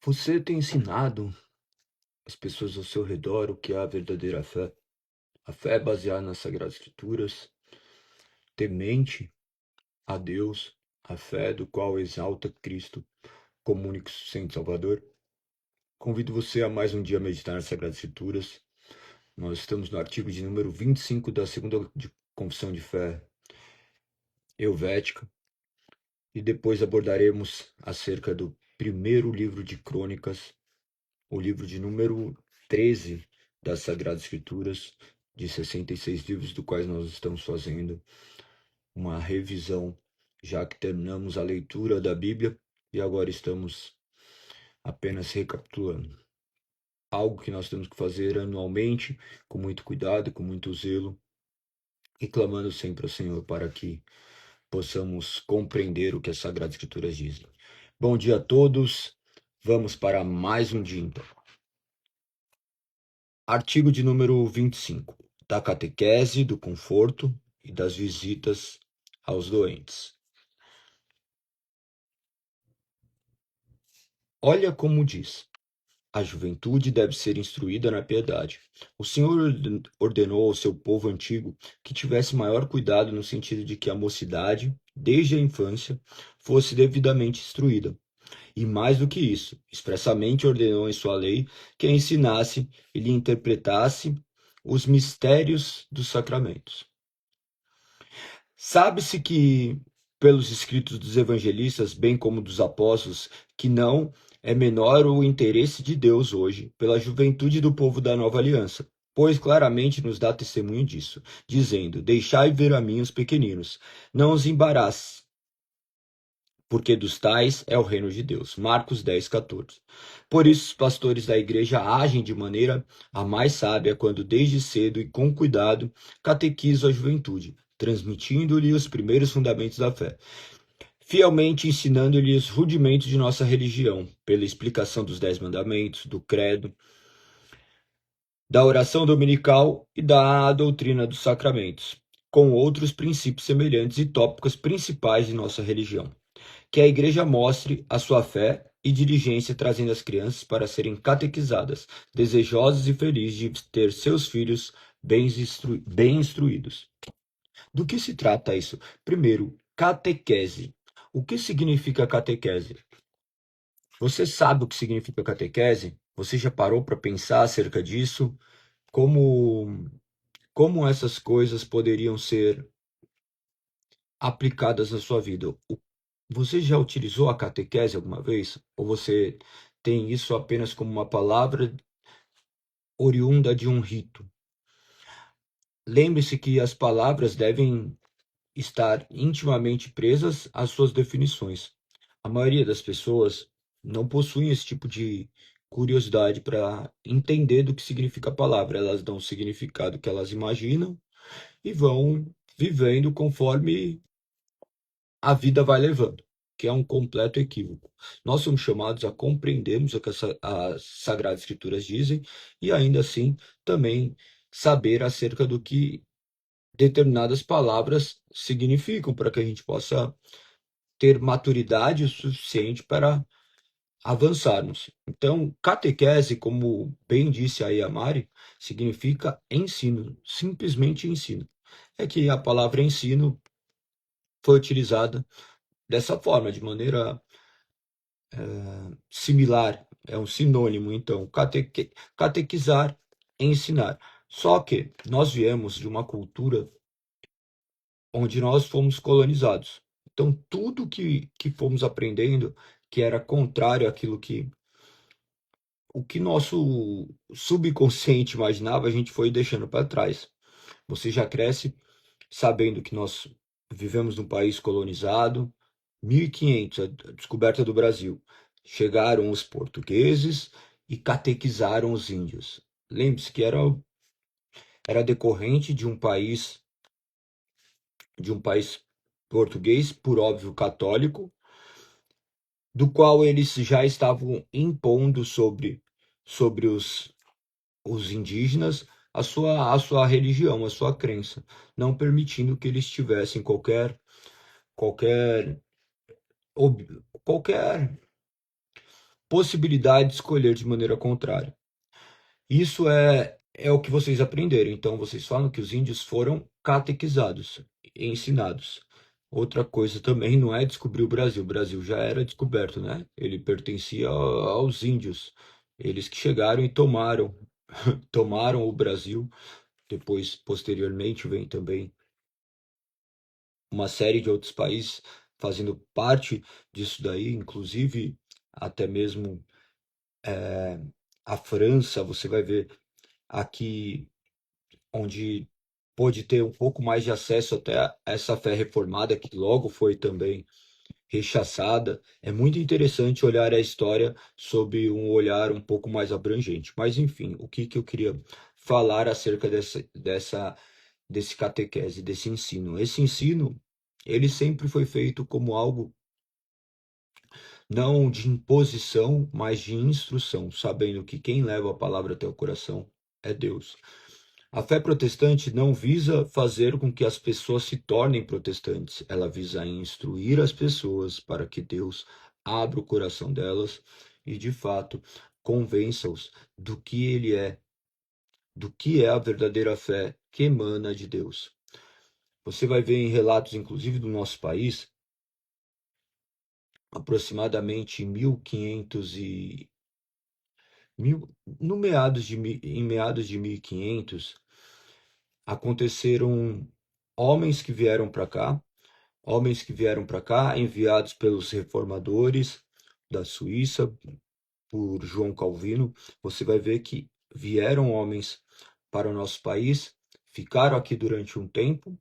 Você tem ensinado as pessoas ao seu redor o que é a verdadeira fé? A fé é baseada nas Sagradas Escrituras, temente a Deus, a fé do qual exalta Cristo como único e suficiente Salvador. Convido você a mais um dia meditar nas Sagradas Escrituras. Nós estamos no artigo de número 25 da Confissão de Fé Helvética e depois abordaremos acerca do primeiro livro de Crônicas, o livro de número 13 das Sagradas Escrituras, de 66 livros, do quais nós estamos fazendo uma revisão, já que terminamos a leitura da Bíblia e agora estamos apenas recapitulando. Algo que nós temos que fazer anualmente, com muito cuidado, com muito zelo, e clamando sempre ao Senhor para que possamos compreender o que as Sagradas Escrituras dizem. Bom dia a todos, vamos para mais um dia então. Artigo de número 25, da catequese, do conforto e das visitas aos doentes. Olha como diz: a juventude deve ser instruída na piedade. O Senhor ordenou ao seu povo antigo que tivesse maior cuidado no sentido de que a mocidade, desde a infância, fosse devidamente instruída. E mais do que isso, expressamente ordenou em sua lei que a ensinasse e lhe interpretasse os mistérios dos sacramentos. Sabe-se que, pelos escritos dos evangelistas, bem como dos apóstolos, que não é menor o interesse de Deus hoje pela juventude do povo da nova aliança, pois claramente nos dá testemunho disso, dizendo: deixai ver a mim os pequeninos, não os embarace, porque dos tais é o reino de Deus. Marcos 10, 14. Por isso, os pastores da igreja agem de maneira a mais sábia quando, desde cedo e com cuidado, catequizam a juventude, transmitindo-lhe os primeiros fundamentos da fé, fielmente ensinando-lhe os rudimentos de nossa religião, pela explicação dos 10 mandamentos, do credo, da oração dominical e da doutrina dos sacramentos, com outros princípios semelhantes e tópicos principais de nossa religião. Que a igreja mostre a sua fé e diligência trazendo as crianças para serem catequizadas, desejosas e felizes de ter seus filhos bem instruídos. Do que se trata isso? Primeiro, catequese. O que significa catequese? Você sabe o que significa catequese? Você já parou para pensar acerca disso? Como essas coisas poderiam ser aplicadas na sua vida? Você já utilizou a catequese alguma vez? Ou você tem isso apenas como uma palavra oriunda de um rito? Lembre-se que as palavras devem estar intimamente presas às suas definições. A maioria das pessoas não possuem esse tipo de curiosidade para entender do que significa a palavra. Elas dão o significado que elas imaginam e vão vivendo conforme a vida vai levando, que é um completo equívoco. Nós somos chamados a compreendermos o que as Sagradas Escrituras dizem e ainda assim também saber acerca do que determinadas palavras significam, para que a gente possa ter maturidade o suficiente para avançarmos. Então, catequese, como bem disse aí a Mari, significa ensino, simplesmente ensino. É que a palavra ensino foi utilizada dessa forma, de maneira similar, é um sinônimo, então, catequizar, ensinar. Só que nós viemos de uma cultura onde nós fomos colonizados. Então, tudo que fomos aprendendo que era contrário àquilo que o que nosso subconsciente imaginava, a gente foi deixando para trás. Você já cresce sabendo que nós vivemos num país colonizado, 1500, a descoberta do Brasil. Chegaram os portugueses e catequizaram os índios. Lembre-se que era decorrente de um país português, por óbvio católico, do qual eles já estavam impondo sobre os indígenas a sua religião, a sua crença, não permitindo que eles tivessem qualquer, qualquer possibilidade de escolher de maneira contrária. Isso é o que vocês aprenderam. Então, vocês falam que os índios foram catequizados, ensinados. Outra coisa também não é descobrir o Brasil. O Brasil já era descoberto, né? Ele pertencia aos índios. Eles que chegaram e tomaram o Brasil. Depois, posteriormente, vem também uma série de outros países fazendo parte disso daí, inclusive até mesmo a França. Você vai ver aqui onde pôde ter um pouco mais de acesso até a essa fé reformada, que logo foi também rechaçada. É muito interessante olhar a história sob um olhar um pouco mais abrangente. Mas, enfim, o que eu queria falar acerca desse catequese, desse ensino? Esse ensino, ele sempre foi feito como algo não de imposição, mas de instrução, sabendo que quem leva a palavra até o coração é Deus. A fé protestante não visa fazer com que as pessoas se tornem protestantes, ela visa instruir as pessoas para que Deus abra o coração delas e, de fato, convença-os do que ele é, do que é a verdadeira fé que emana de Deus. Você vai ver em relatos, inclusive do nosso país, aproximadamente em 1500 no em meados de 1500, aconteceram homens que vieram para cá, enviados pelos reformadores da Suíça, por João Calvino. Você vai ver que vieram homens para o nosso país, ficaram aqui durante um tempo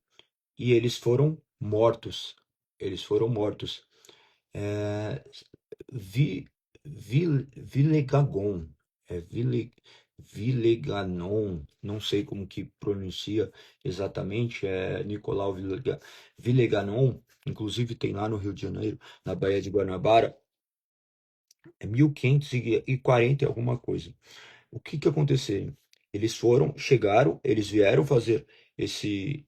e eles foram mortos. Eles foram mortos. É, Vi, Villegagon, é Villeganon, não sei como que pronuncia exatamente, é Nicolau Villeganon, inclusive tem lá no Rio de Janeiro, na Baía de Guanabara, é 1540 e alguma coisa. O que aconteceu? Eles vieram fazer esse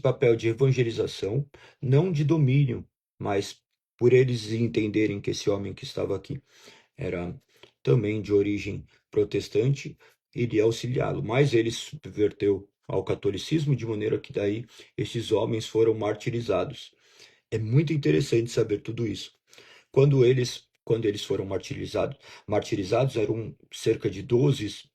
papel de evangelização, não de domínio, mas por eles entenderem que esse homem que estava aqui era também de origem protestante, iria auxiliá-lo, mas ele subverteu ao catolicismo, de maneira que daí esses homens foram martirizados. É muito interessante saber tudo isso. Quando eles foram martirizados eram cerca de 12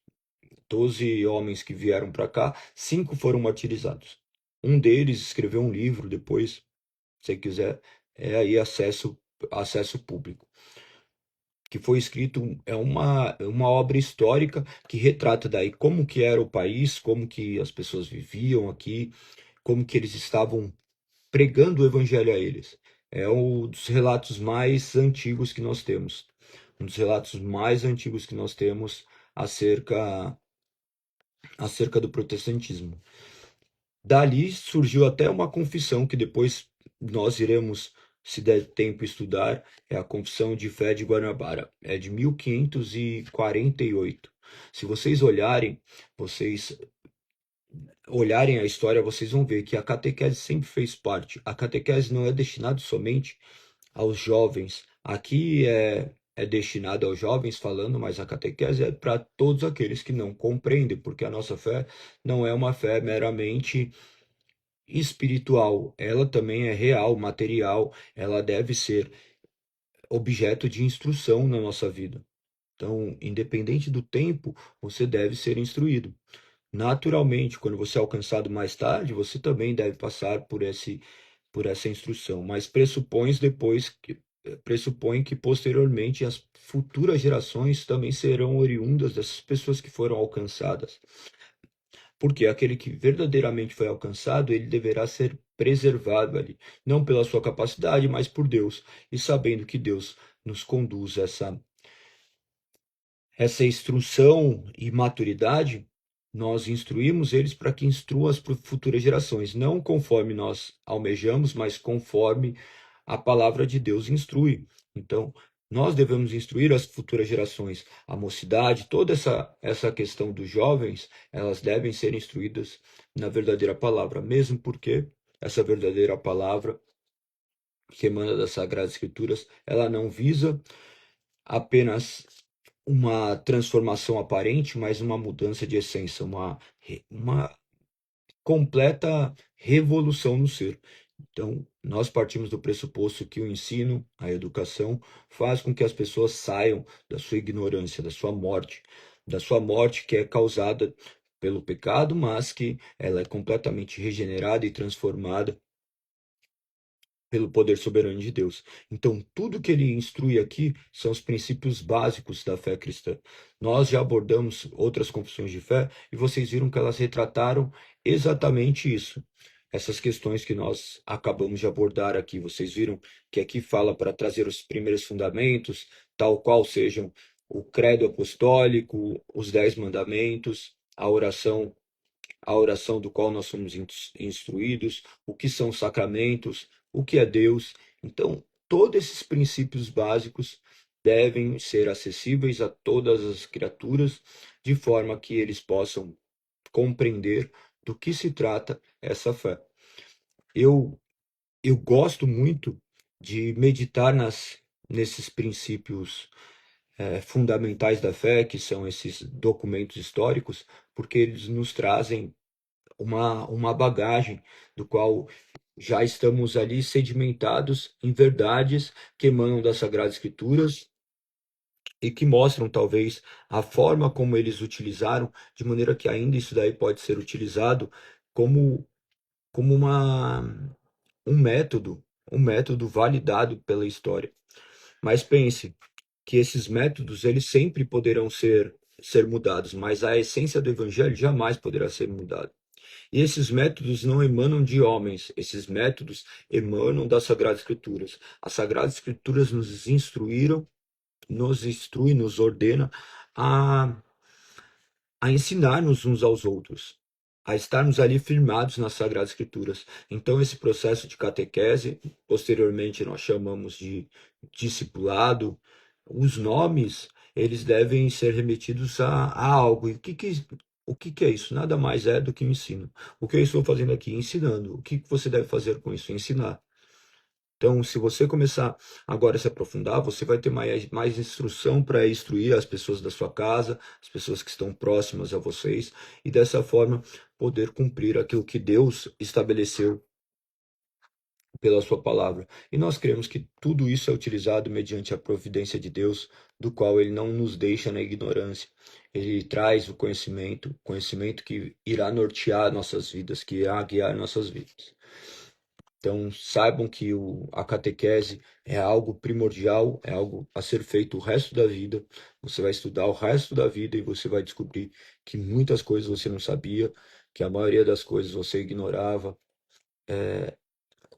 homens que vieram para cá, 5 foram martirizados. Um deles escreveu um livro depois, se quiser, é aí acesso público, que foi escrito, é uma obra histórica que retrata daí como que era o país, como que as pessoas viviam aqui, como que eles estavam pregando o evangelho a eles. É um dos relatos mais antigos que nós temos. Um dos relatos mais antigos que nós temos acerca do protestantismo. Dali surgiu até uma confissão que depois nós iremos, se der tempo, estudar, é a Confissão de Fé de Guanabara, é de 1548. Se vocês olharem a história, vocês vão ver que a catequese sempre fez parte. A catequese não é destinada somente aos jovens. Aqui é destinado aos jovens falando, mas a catequese é para todos aqueles que não compreendem, porque a nossa fé não é uma fé meramente espiritual, ela também é real, material, ela deve ser objeto de instrução na nossa vida. Então, independente do tempo, você deve ser instruído. Naturalmente, quando você é alcançado mais tarde, você também deve passar por essa instrução, mas pressupõe que posteriormente as futuras gerações também serão oriundas dessas pessoas que foram alcançadas. Porque aquele que verdadeiramente foi alcançado, ele deverá ser preservado ali, não pela sua capacidade, mas por Deus, e sabendo que Deus nos conduz essa instrução e maturidade, nós instruímos eles para que instruam as futuras gerações, não conforme nós almejamos, mas conforme a palavra de Deus instrui. Então, nós devemos instruir as futuras gerações, a mocidade, toda essa questão dos jovens, elas devem ser instruídas na verdadeira palavra, mesmo porque essa verdadeira palavra que emana das Sagradas Escrituras, ela não visa apenas uma transformação aparente, mas uma mudança de essência, uma completa revolução no ser. Então, nós partimos do pressuposto que o ensino, a educação, faz com que as pessoas saiam da sua ignorância, da sua morte que é causada pelo pecado, mas que ela é completamente regenerada e transformada pelo poder soberano de Deus. Então, tudo que ele instrui aqui são os princípios básicos da fé cristã. Nós já abordamos outras confissões de fé e vocês viram que elas retrataram exatamente isso. Essas questões que nós acabamos de abordar aqui, vocês viram que aqui fala para trazer os primeiros fundamentos, tal qual sejam o credo apostólico, os 10 mandamentos, a oração do qual nós somos instruídos, o que são sacramentos, o que é Deus. Então, todos esses princípios básicos devem ser acessíveis a todas as criaturas, de forma que eles possam compreender do que se trata essa fé. Eu, eu gosto muito de meditar nesses princípios fundamentais da fé, que são esses documentos históricos, porque eles nos trazem uma bagagem do qual já estamos ali sedimentados em verdades que emanam das Sagradas Escrituras e que mostram talvez a forma como eles utilizaram, de maneira que ainda isso daí pode ser utilizado como, como um método validado pela história. Mas pense que esses métodos eles sempre poderão ser mudados, mas a essência do Evangelho jamais poderá ser mudada. E esses métodos não emanam de homens, esses métodos emanam das Sagradas Escrituras. As Sagradas Escrituras nos instruíram, nos instrui, nos ordena a, a ensinar-nos uns aos outros, a estarmos ali firmados nas Sagradas Escrituras. Então, esse processo de catequese, posteriormente nós chamamos de discipulado, os nomes, eles devem ser remetidos a algo. E o que que é isso? Nada mais é do que um ensino. O que eu estou fazendo aqui? Ensinando. O que você deve fazer com isso? Ensinar. Então, se você começar agora a se aprofundar, você vai ter mais instrução para instruir as pessoas da sua casa, as pessoas que estão próximas a vocês, e dessa forma poder cumprir aquilo que Deus estabeleceu pela sua palavra. E nós cremos que tudo isso é utilizado mediante a providência de Deus, do qual ele não nos deixa na ignorância. Ele traz o conhecimento que irá nortear nossas vidas, que irá guiar nossas vidas. Então, saibam que a catequese é algo primordial, é algo a ser feito o resto da vida. Você vai estudar o resto da vida e você vai descobrir que muitas coisas você não sabia, que a maioria das coisas você ignorava.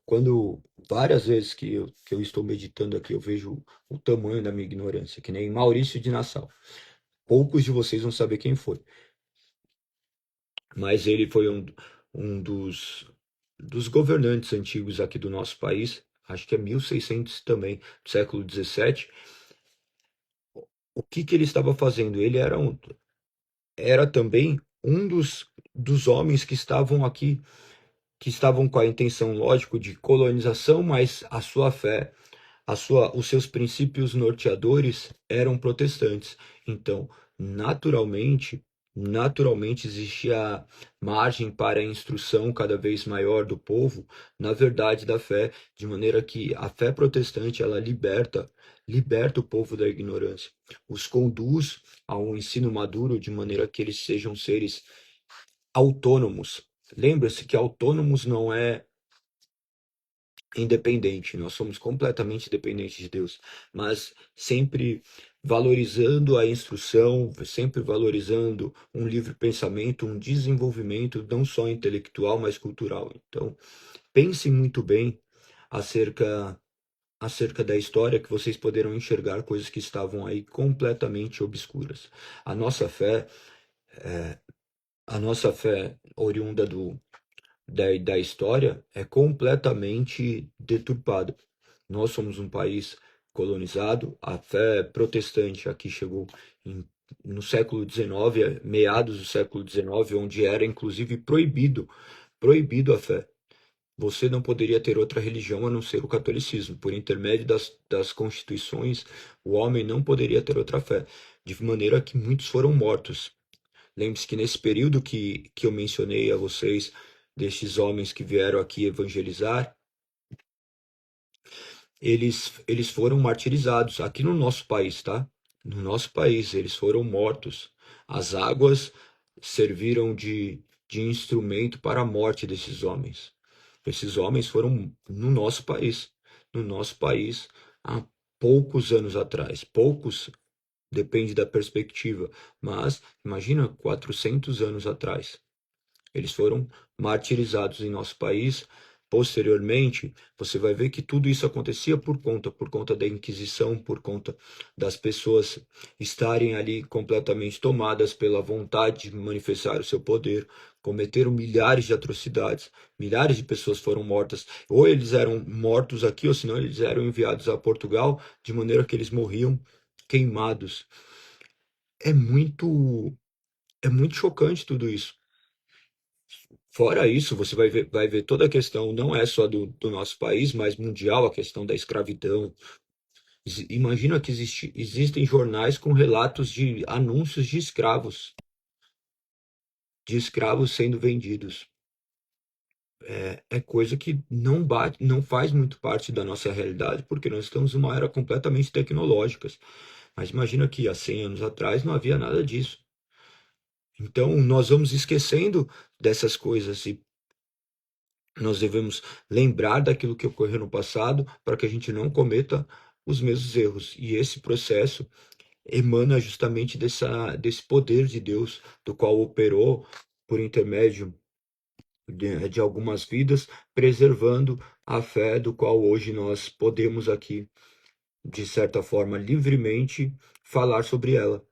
Quando várias vezes que eu estou meditando aqui, eu vejo o tamanho da minha ignorância, que nem Maurício de Nassau. Poucos de vocês vão saber quem foi, mas ele foi um dos governantes antigos aqui do nosso país, acho que é 1600 também, do século 17. O que que ele estava fazendo? Ele era também um dos homens que estavam aqui, que estavam com a intenção, lógico, de colonização, mas a sua fé, os seus princípios norteadores eram protestantes. Então, naturalmente, naturalmente existia margem para a instrução cada vez maior do povo na verdade da fé, de maneira que a fé protestante ela liberta o povo da ignorância, os conduz a um ensino maduro de maneira que eles sejam seres autônomos. Lembra-se que autônomos não é independente, nós somos completamente dependentes de Deus, mas sempre valorizando a instrução, sempre valorizando um livre pensamento, um desenvolvimento não só intelectual, mas cultural. Então, pensem muito bem acerca da história que vocês poderão enxergar coisas que estavam aí completamente obscuras. A nossa fé, a nossa fé oriunda da história é completamente deturpada. Nós somos um país colonizado, a fé protestante aqui chegou no século XIX, meados do século XIX, onde era inclusive proibido a fé. você não poderia ter outra religião a não ser o catolicismo. Por intermédio das constituições, o homem não poderia ter outra fé, de maneira que muitos foram mortos. Lembre-se que nesse período que eu mencionei a vocês, destes homens que vieram aqui evangelizar, eles foram martirizados aqui no nosso país, tá? No nosso país, eles foram mortos. As águas serviram de instrumento para a morte desses homens. Esses homens foram no nosso país. No nosso país, há poucos anos atrás. Poucos, depende da perspectiva, mas imagina 400 anos atrás. Eles foram martirizados em nosso país. Posteriormente, você vai ver que tudo isso acontecia por conta da Inquisição, por conta das pessoas estarem ali completamente tomadas pela vontade de manifestar o seu poder, cometeram milhares de atrocidades, milhares de pessoas foram mortas, ou eles eram mortos aqui, ou senão eles eram enviados a Portugal, de maneira que eles morriam queimados. É muito, é muito chocante tudo isso. Fora isso, você vai ver toda a questão, não é só do nosso país, mas mundial, a questão da escravidão. Imagina que existem jornais com relatos de anúncios de escravos sendo vendidos. É coisa que não bate, não faz muito parte da nossa realidade, porque nós estamos numa era completamente tecnológica. Mas imagina que há 100 anos atrás não havia nada disso. Então, nós vamos esquecendo dessas coisas e nós devemos lembrar daquilo que ocorreu no passado para que a gente não cometa os mesmos erros. E esse processo emana justamente desse poder de Deus, do qual operou por intermédio de algumas vidas, preservando a fé do qual hoje nós podemos aqui, de certa forma, livremente falar sobre ela.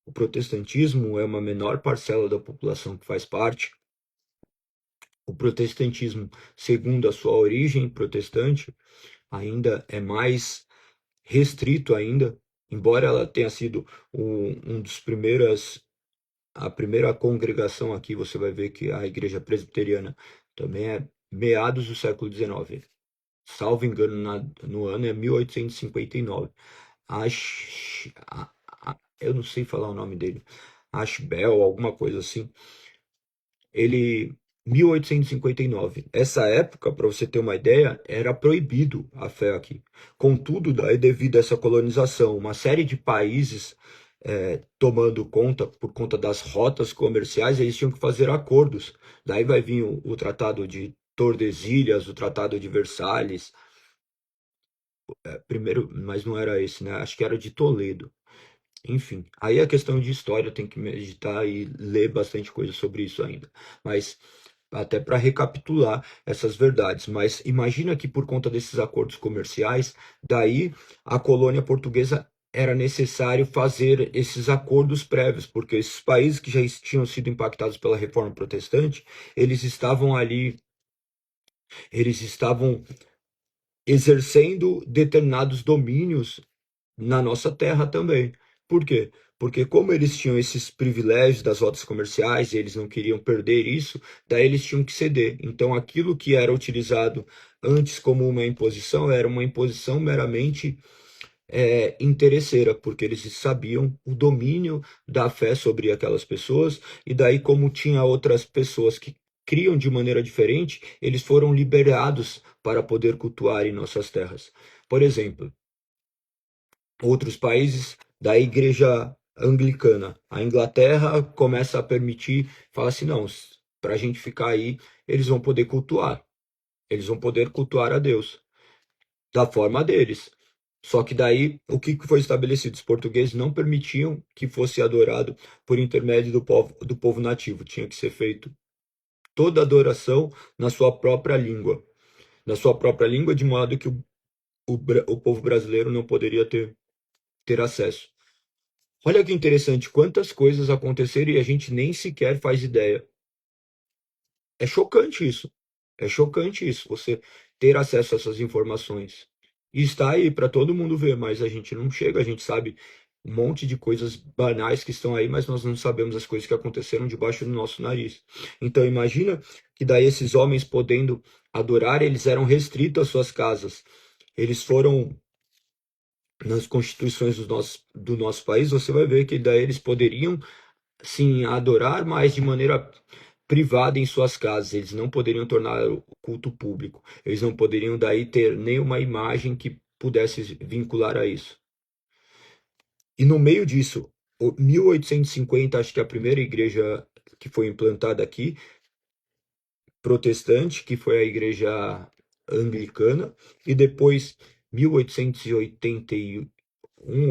O protestantismo é uma menor parcela da população que faz parte. O protestantismo, segundo a sua origem protestante, ainda é mais restrito ainda, embora ela tenha sido um dos primeiras, a primeira congregação aqui, você vai ver que a igreja presbiteriana também é meados do século XIX. Salvo engano, no ano é 1859. Eu não sei falar o nome dele. Ashbel, alguma coisa assim. Ele 1859. Essa época, para você ter uma ideia, era proibido a fé aqui. Contudo, daí devido a essa colonização, uma série de países tomando conta, por conta das rotas comerciais, eles tinham que fazer acordos. Daí vai vir o Tratado de Tordesilhas, o Tratado de Versalhes, primeiro, mas não era esse, né? Acho que era de Toledo. Enfim, aí a questão de história tem que meditar e ler bastante coisa sobre isso ainda. Mas até para recapitular essas verdades. Mas imagina que por conta desses acordos comerciais, daí a colônia portuguesa era necessário fazer esses acordos prévios, porque esses países que já tinham sido impactados pela reforma protestante, eles estavam ali, eles estavam exercendo determinados domínios na nossa terra também. Por quê? Porque como eles tinham esses privilégios das rotas comerciais e eles não queriam perder isso, daí eles tinham que ceder. Então aquilo que era utilizado antes como uma imposição era uma imposição meramente interesseira, porque eles sabiam o domínio da fé sobre aquelas pessoas, e daí como tinha outras pessoas que criam de maneira diferente, eles foram liberados para poder cultuar em nossas terras. Por exemplo, outros países da igreja anglicana. A Inglaterra começa a permitir, fala assim, não, para a gente ficar aí, eles vão poder cultuar. Eles vão poder cultuar a Deus da forma deles. Só que daí, o que foi estabelecido? Os portugueses não permitiam que fosse adorado por intermédio do povo nativo. Tinha que ser feito toda adoração na sua própria língua. Na sua própria língua, de modo que o povo brasileiro não poderia ter acesso. Olha que interessante, quantas coisas aconteceram e a gente nem sequer faz ideia. É chocante isso. É chocante isso, você ter acesso a essas informações. E está aí para todo mundo ver, mas a gente não chega, a gente sabe um monte de coisas banais que estão aí, mas nós não sabemos as coisas que aconteceram debaixo do nosso nariz. Então imagina que daí esses homens podendo adorar, eles eram restritos às suas casas. Eles foram nas constituições do nosso país, você vai ver que daí eles poderiam sim adorar, mas de maneira privada em suas casas. Eles não poderiam tornar o culto público. Eles não poderiam daí ter nenhuma imagem que pudesse vincular a isso. E no meio disso, 1850, acho que a primeira igreja que foi implantada aqui, protestante, que foi a igreja anglicana, e depois 1881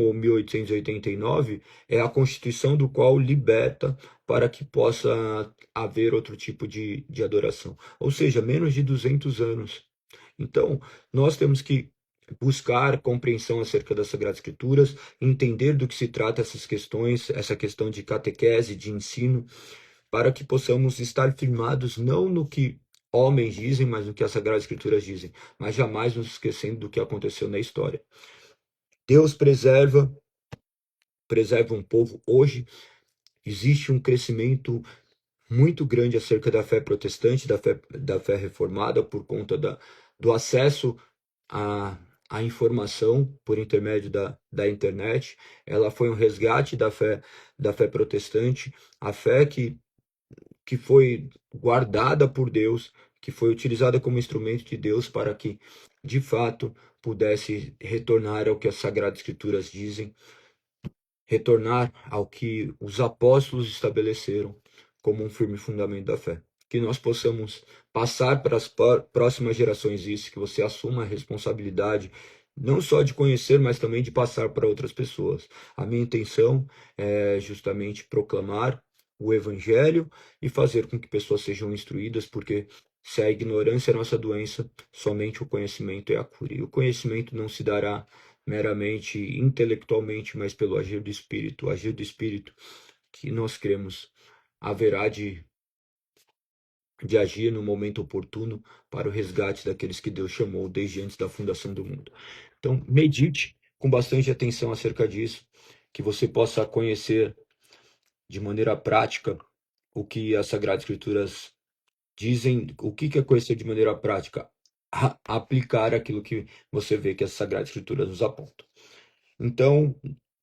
ou 1889 é a Constituição do qual liberta para que possa haver outro tipo de adoração. Ou seja, menos de 200 anos. Então, nós temos que buscar compreensão acerca das Sagradas Escrituras, entender do que se trata essas questões, essa questão de catequese, de ensino, para que possamos estar firmados não no que homens dizem, mas no que as Sagradas Escrituras dizem, mas jamais nos esquecendo do que aconteceu na história. Deus preserva um povo. Hoje existe um crescimento muito grande acerca da fé protestante, da fé reformada, por conta do acesso à informação por intermédio da internet. Ela foi um resgate da fé protestante, a fé que foi guardada por Deus, que foi utilizada como instrumento de Deus para que, de fato, pudesse retornar ao que as Sagradas Escrituras dizem, retornar ao que os apóstolos estabeleceram como um firme fundamento da fé. Que nós possamos passar para as próximas gerações isso, que você assuma a responsabilidade não só de conhecer, mas também de passar para outras pessoas. A minha intenção é justamente proclamar o evangelho e fazer com que pessoas sejam instruídas, porque se a ignorância é nossa doença, somente o conhecimento é a cura. E o conhecimento não se dará meramente intelectualmente, mas pelo agir do Espírito. O agir do Espírito que nós cremos haverá de agir no momento oportuno para o resgate daqueles que Deus chamou desde antes da fundação do mundo. Então, medite com bastante atenção acerca disso, que você possa conhecer de maneira prática o que as Sagradas Escrituras dizem. O que é conhecer de maneira prática? Aplicar aquilo que você vê que as Sagradas Escrituras nos apontam. Então,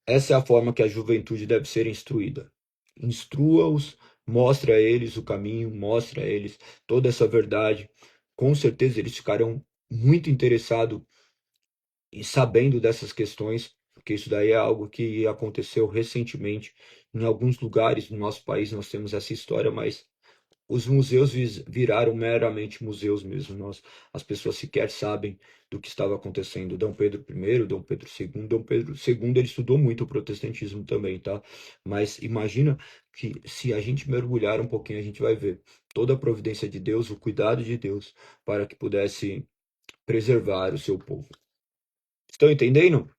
essa é a forma que a juventude deve ser instruída. Instrua-os, mostre a eles o caminho, mostre a eles toda essa verdade. Com certeza eles ficarão muito interessados em sabendo dessas questões, porque isso daí é algo que aconteceu recentemente em alguns lugares do nosso país. Nós temos essa história, mas os museus viraram meramente museus mesmo. As pessoas sequer sabem do que estava acontecendo. Dom Pedro I, Dom Pedro II. Dom Pedro II, ele estudou muito o protestantismo também, tá? Mas imagina que se a gente mergulhar um pouquinho, a gente vai ver toda a providência de Deus, o cuidado de Deus para que pudesse preservar o seu povo. Estão entendendo?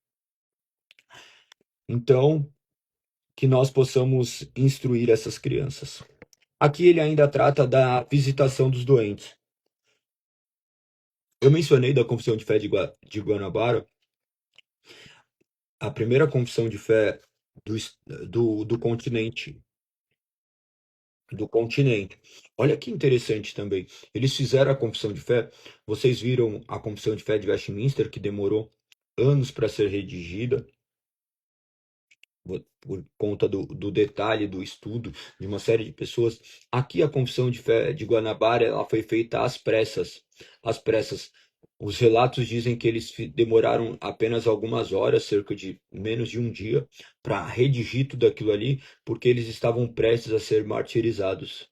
Então, que nós possamos instruir essas crianças. Aqui ele ainda trata da visitação dos doentes. Eu mencionei da Confissão de Fé de Guanabara, a primeira confissão de fé do continente. Do continente. Olha que interessante também. Eles fizeram a confissão de fé. Vocês viram a confissão de fé de Westminster, que demorou anos para ser redigida, por conta do detalhe do estudo de uma série de pessoas. Aqui a confissão de fé de Guanabara, ela foi feita às pressas. Às pressas. Os relatos dizem que eles demoraram apenas algumas horas, cerca de menos de um dia, para redigir tudo aquilo ali, porque eles estavam prestes a ser martirizados.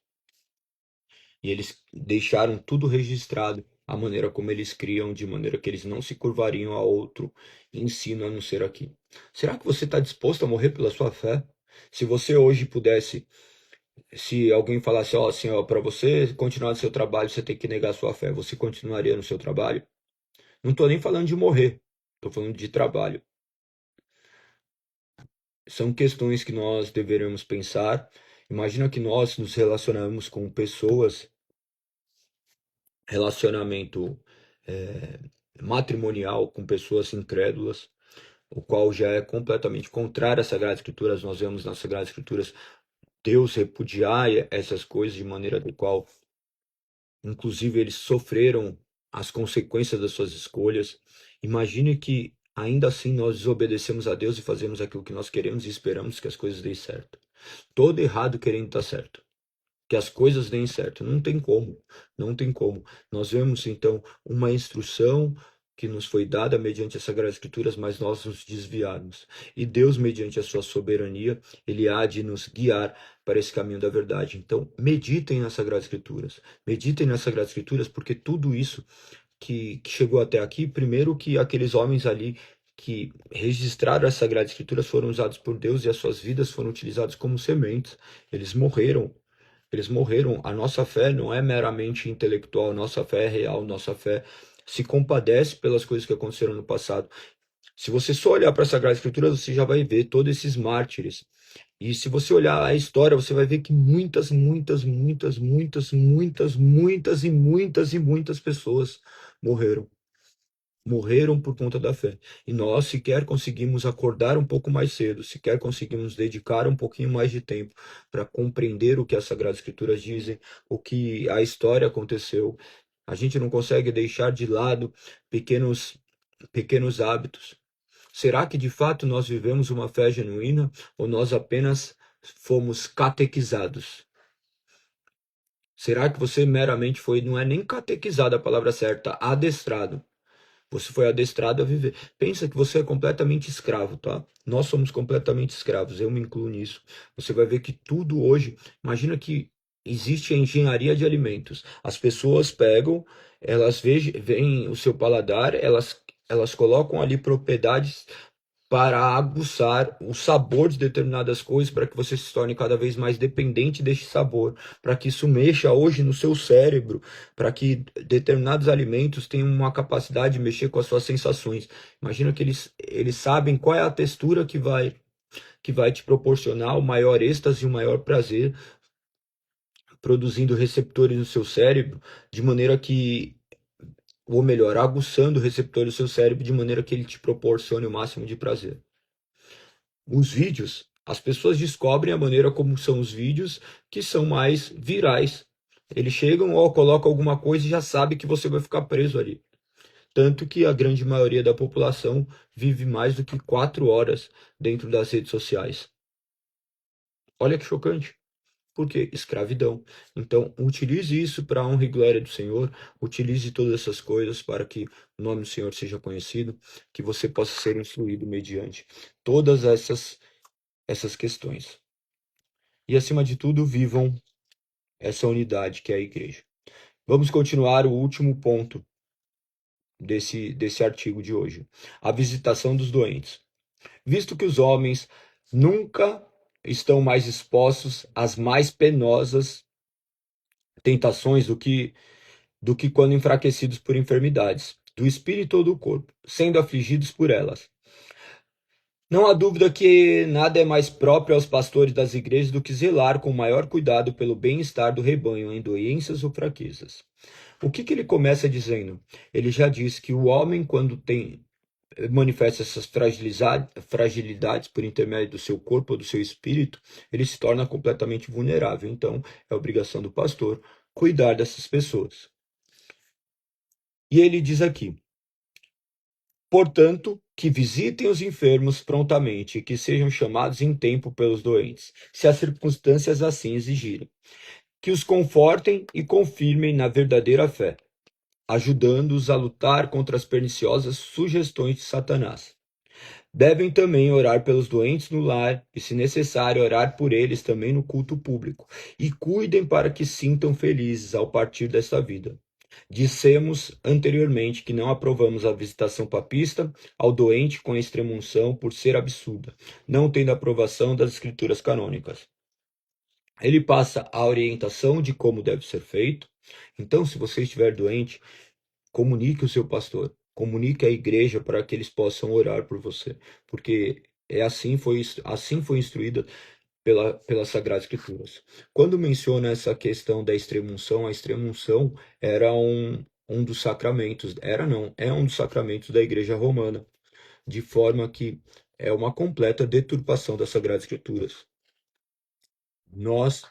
E eles deixaram tudo registrado, a maneira como eles criam, de maneira que eles não se curvariam a outro ensino a não ser aqui. Será que você está disposto a morrer pela sua fé? Se você hoje pudesse, se alguém falasse, ó, assim, ó, para você continuar no seu trabalho, você tem que negar a sua fé, você continuaria no seu trabalho? Não estou nem falando de morrer, estou falando de trabalho. São questões que nós deveremos pensar. Imagina que nós nos relacionamos com pessoas, relacionamento matrimonial com pessoas incrédulas, o qual já é completamente contrário às Sagradas Escrituras. Nós vemos nas Sagradas Escrituras Deus repudiar essas coisas de maneira do qual inclusive eles sofreram as consequências das suas escolhas. Imagine que ainda assim nós desobedecemos a Deus e fazemos aquilo que nós queremos e esperamos que as coisas deem certo. Todo errado querendo estar certo. Que as coisas deem certo. Não tem como, não tem como. Nós vemos então uma instrução que nos foi dada mediante as Sagradas Escrituras, mas nós nos desviarmos. E Deus, mediante a sua soberania, ele há de nos guiar para esse caminho da verdade. Então, meditem nas Sagradas Escrituras. Meditem nas Sagradas Escrituras, porque tudo isso que chegou até aqui, primeiro que aqueles homens ali que registraram as Sagradas Escrituras foram usados por Deus e as suas vidas foram utilizadas como sementes. Eles morreram. Eles morreram. A nossa fé não é meramente intelectual, nossa fé é real, nossa fé se compadece pelas coisas que aconteceram no passado. Se você só olhar para a Sagrada Escritura, você já vai ver todos esses mártires. E se você olhar a história, você vai ver que muitas pessoas morreram. Morreram por conta da fé. E nós sequer conseguimos acordar um pouco mais cedo, sequer conseguimos dedicar um pouquinho mais de tempo para compreender o que as Sagradas Escrituras dizem, o que a história aconteceu. A gente não consegue deixar de lado pequenos hábitos. Será que de fato nós vivemos uma fé genuína ou nós apenas fomos catequizados? Será que você meramente foi, não é nem catequizado a palavra certa, adestrado? Você foi adestrado a viver. Pensa que você é completamente escravo, tá? Nós somos completamente escravos, eu me incluo nisso. Você vai ver que tudo hoje, imagina que existe a engenharia de alimentos. As pessoas pegam, elas veem o seu paladar, elas colocam ali propriedades para aguçar o sabor de determinadas coisas, para que você se torne cada vez mais dependente deste sabor, para que isso mexa hoje no seu cérebro, para que determinados alimentos tenham uma capacidade de mexer com as suas sensações. Imagina que eles sabem qual é a textura que vai te proporcionar o maior êxtase e o maior prazer, produzindo receptores no seu cérebro, de maneira que, ou melhor, aguçando o receptor do seu cérebro de maneira que ele te proporcione o máximo de prazer. Os vídeos, as pessoas descobrem a maneira como são os vídeos que são mais virais. Eles chegam ou colocam alguma coisa e já sabe que você vai ficar preso ali. Tanto que a grande maioria da população vive mais do que 4 horas dentro das redes sociais. Olha que chocante. Por quê? Escravidão. Então, utilize isso para a honra e glória do Senhor. Utilize todas essas coisas para que o nome do Senhor seja conhecido, que você possa ser instruído mediante todas essas questões. E, acima de tudo, vivam essa unidade que é a igreja. Vamos continuar o último ponto desse artigo de hoje. A visitação dos doentes. Visto que os homens nunca estão mais expostos às mais penosas tentações do que quando enfraquecidos por enfermidades, do espírito ou do corpo, sendo afligidos por elas. Não há dúvida que nada é mais próprio aos pastores das igrejas do que zelar com maior cuidado pelo bem-estar do rebanho em doenças ou fraquezas. O que ele começa dizendo? Ele já diz que o homem, quando manifesta essas fragilidades por intermédio do seu corpo ou do seu espírito, ele se torna completamente vulnerável. Então, é obrigação do pastor cuidar dessas pessoas. E ele diz aqui: portanto, que visitem os enfermos prontamente e que sejam chamados em tempo pelos doentes, se as circunstâncias assim exigirem. Que os confortem e confirmem na verdadeira fé, ajudando-os a lutar contra as perniciosas sugestões de Satanás. Devem também orar pelos doentes no lar e, se necessário, orar por eles também no culto público, e cuidem para que sintam felizes ao partir desta vida. Dissemos anteriormente que não aprovamos a visitação papista ao doente com a extrema-unção por ser absurda, não tendo aprovação das escrituras canônicas. Ele passa a orientação de como deve ser feito. Então, se você estiver doente, comunique o seu pastor, comunique à igreja para que eles possam orar por você, porque assim foi instruída pelas Sagradas Escrituras. Quando menciona essa questão da extrema-unção, a extrema-unção era um dos sacramentos, é um dos sacramentos da Igreja Romana, de forma que é uma completa deturpação das Sagradas Escrituras. Nós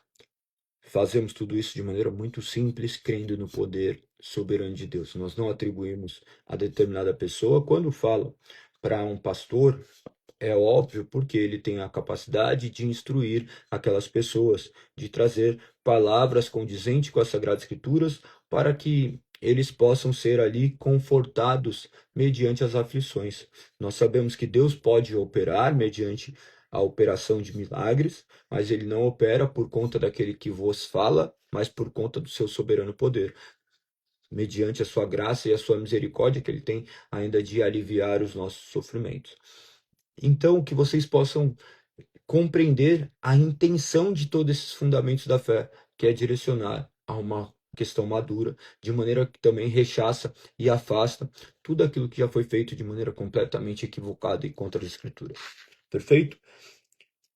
fazemos tudo isso de maneira muito simples, crendo no poder soberano de Deus. Nós não atribuímos a determinada pessoa. Quando falo para um pastor, é óbvio porque ele tem a capacidade de instruir aquelas pessoas, de trazer palavras condizentes com as Sagradas Escrituras para que eles possam ser ali confortados mediante as aflições. Nós sabemos que Deus pode operar mediante a operação de milagres, mas ele não opera por conta daquele que vos fala, mas por conta do seu soberano poder, mediante a sua graça e a sua misericórdia que ele tem ainda de aliviar os nossos sofrimentos. Então, que vocês possam compreender a intenção de todos esses fundamentos da fé, que é direcionar a uma questão madura, de maneira que também rechaça e afasta tudo aquilo que já foi feito de maneira completamente equivocada e contra as Escrituras. Perfeito?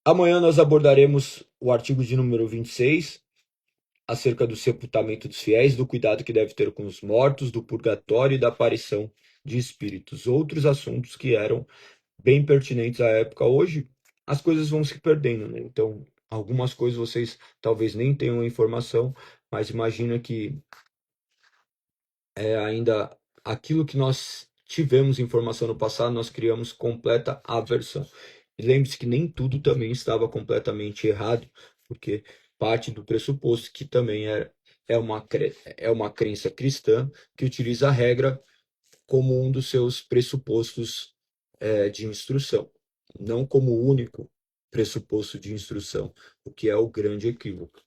Amanhã nós abordaremos o artigo de número 26, acerca do sepultamento dos fiéis, do cuidado que deve ter com os mortos, do purgatório e da aparição de espíritos. Outros assuntos que eram bem pertinentes à época. Hoje, as coisas vão se perdendo, né? Então, algumas coisas vocês talvez nem tenham informação, mas imagina que ainda aquilo que nós tivemos informação no passado, nós criamos completa aversão. E lembre-se que nem tudo também estava completamente errado, porque parte do pressuposto que também é uma crença cristã que utiliza a regra como um dos seus pressupostos de instrução, não como o único pressuposto de instrução, o que é o grande equívoco.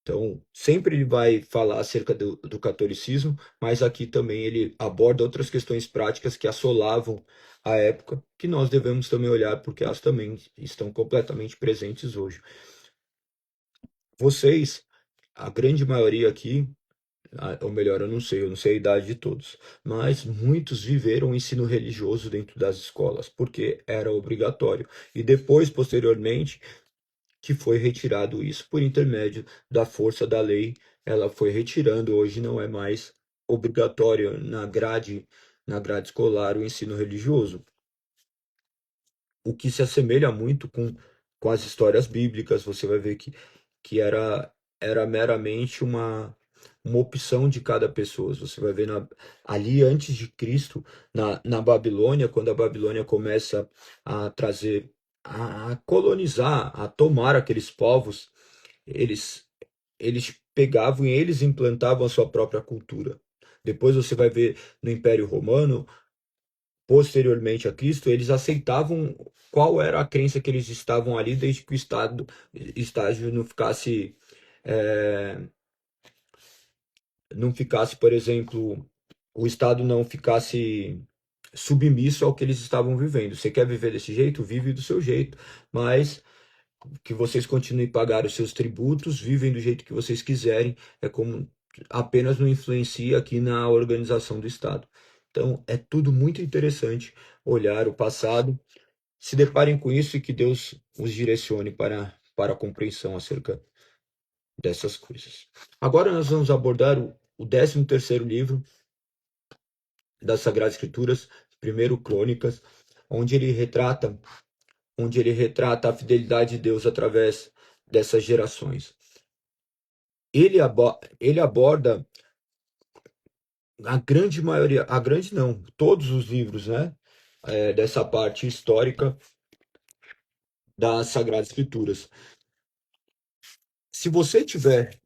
Então, sempre ele vai falar acerca do catolicismo, mas aqui também ele aborda outras questões práticas que assolavam a época, que nós devemos também olhar, porque elas também estão completamente presentes hoje. Vocês, a grande maioria aqui, ou melhor, eu não sei a idade de todos, mas muitos viveram o ensino religioso dentro das escolas, porque era obrigatório. E depois, posteriormente, que foi retirado isso por intermédio da força da lei, ela foi retirando, hoje não é mais obrigatório na grade escolar o ensino religioso, o que se assemelha muito com as histórias bíblicas. Você vai ver que era meramente uma opção de cada pessoa. Você vai ver ali antes de Cristo, na Babilônia, quando a Babilônia começa a trazer, a colonizar, a tomar aqueles povos, eles, eles pegavam e eles implantavam a sua própria cultura. Depois você vai ver no Império Romano, posteriormente a Cristo, eles aceitavam qual era a crença que eles estavam ali, desde que o estágio não ficasse, por exemplo, o Estado não ficasse submisso ao que eles estavam vivendo. Você quer viver desse jeito? Vive do seu jeito, mas que vocês continuem a pagar os seus tributos, vivem do jeito que vocês quiserem, é como apenas não influencia aqui na organização do Estado. Então, é tudo muito interessante olhar o passado, se deparem com isso e que Deus os direcione para a compreensão acerca dessas coisas. Agora nós vamos abordar o 13º livro das Sagradas Escrituras, primeiro Crônicas, onde ele retrata a fidelidade de Deus através dessas gerações. Ele aborda a grande maioria, a grande não, todos os livros, né, dessa parte histórica das Sagradas Escrituras. Se você tiver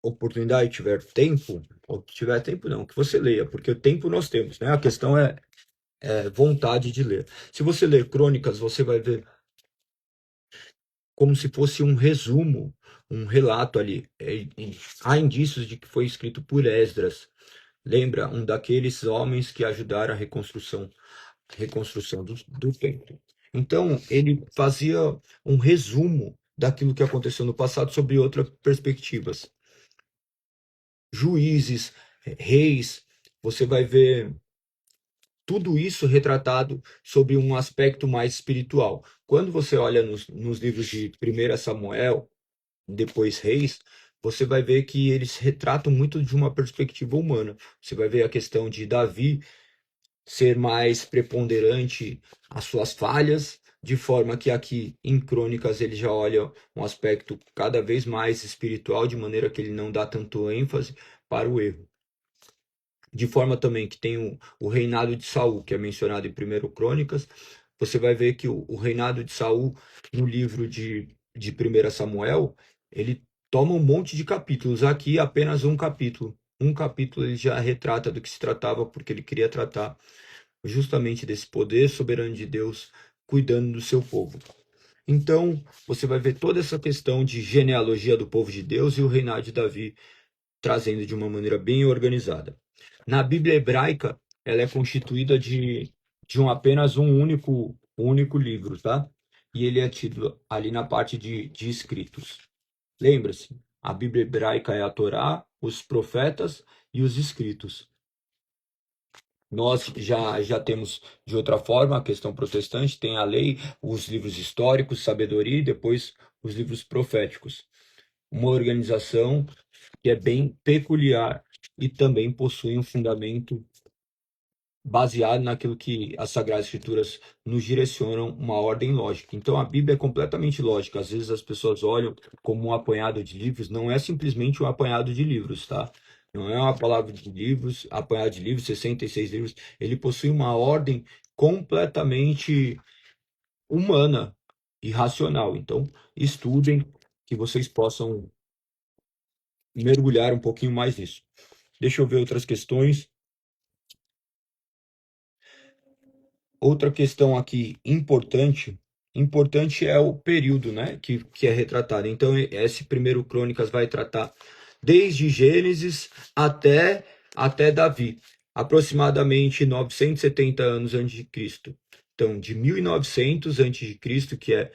oportunidade, tiver tempo, ou tiver tempo não, que você leia, porque o tempo nós temos, né? A questão é vontade de ler. Se você ler Crônicas, você vai ver como se fosse um resumo, um relato ali. Há indícios de que foi escrito por Esdras. Lembra? Um daqueles homens que ajudaram a reconstrução do templo. Então, ele fazia um resumo daquilo que aconteceu no passado sobre outras perspectivas. Juízes, reis, você vai ver tudo isso retratado sobre um aspecto mais espiritual. Quando você olha nos livros de 1 Samuel, depois Reis, você vai ver que eles retratam muito de uma perspectiva humana. Você vai ver a questão de Davi ser mais preponderante as suas falhas de forma que aqui em Crônicas ele já olha um aspecto cada vez mais espiritual, de maneira que ele não dá tanto ênfase para o erro. De forma também que tem o reinado de Saul, que é mencionado em 1 Crônicas, você vai ver que o reinado de Saul, no livro de 1 Samuel, ele toma um monte de capítulos. Aqui apenas um capítulo. Um capítulo ele já retrata do que se tratava, porque ele queria tratar justamente desse poder soberano de Deus cuidando do seu povo. Então, você vai ver toda essa questão de genealogia do povo de Deus e o reinado de Davi trazendo de uma maneira bem organizada. Na Bíblia hebraica, ela é constituída de apenas um único livro, tá? E ele é tido ali na parte de escritos. Lembra-se, a Bíblia hebraica é a Torá, os profetas e os escritos. Nós já temos de outra forma a questão protestante, tem a lei, os livros históricos, sabedoria e depois os livros proféticos. Uma organização que é bem peculiar e também possui um fundamento baseado naquilo que as Sagradas Escrituras nos direcionam, uma ordem lógica. Então a Bíblia é completamente lógica. Às vezes as pessoas olham como um apanhado de livros, não é simplesmente um apanhado de livros, tá? Não é uma palavra de livros, apanhado de livros, 66 livros. Ele possui uma ordem completamente humana e racional. Então, estudem que vocês possam mergulhar um pouquinho mais nisso. Deixa eu ver outras questões. Outra questão aqui importante é o período, né, que é retratado. Então, esse primeiro Crônicas vai tratar desde Gênesis até Davi, aproximadamente 970 anos antes de Cristo. Então, de 1900 antes de Cristo, que é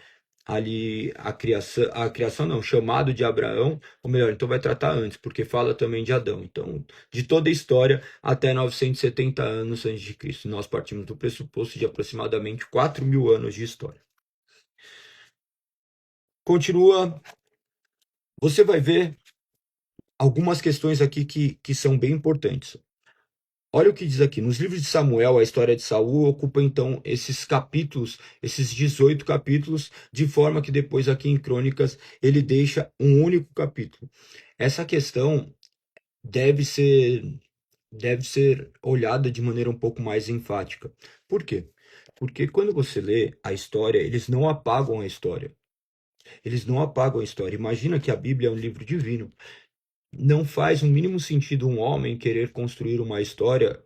ali a criação não, chamado de Abraão, ou melhor, então vai tratar antes, porque fala também de Adão. Então, de toda a história até 970 anos antes de Cristo. Nós partimos do pressuposto de aproximadamente 4.000 anos de história. Continua, você vai ver algumas questões aqui que são bem importantes. Olha o que diz aqui. Nos livros de Samuel, a história de Saul ocupa então esses capítulos, esses 18 capítulos, de forma que depois aqui em Crônicas ele deixa um único capítulo. Essa questão deve ser olhada de maneira um pouco mais enfática. Por quê? Porque quando você lê a história, eles não apagam a história. Eles não apagam a história. Imagina que a Bíblia é um livro divino. Não faz o mínimo sentido um homem querer construir uma história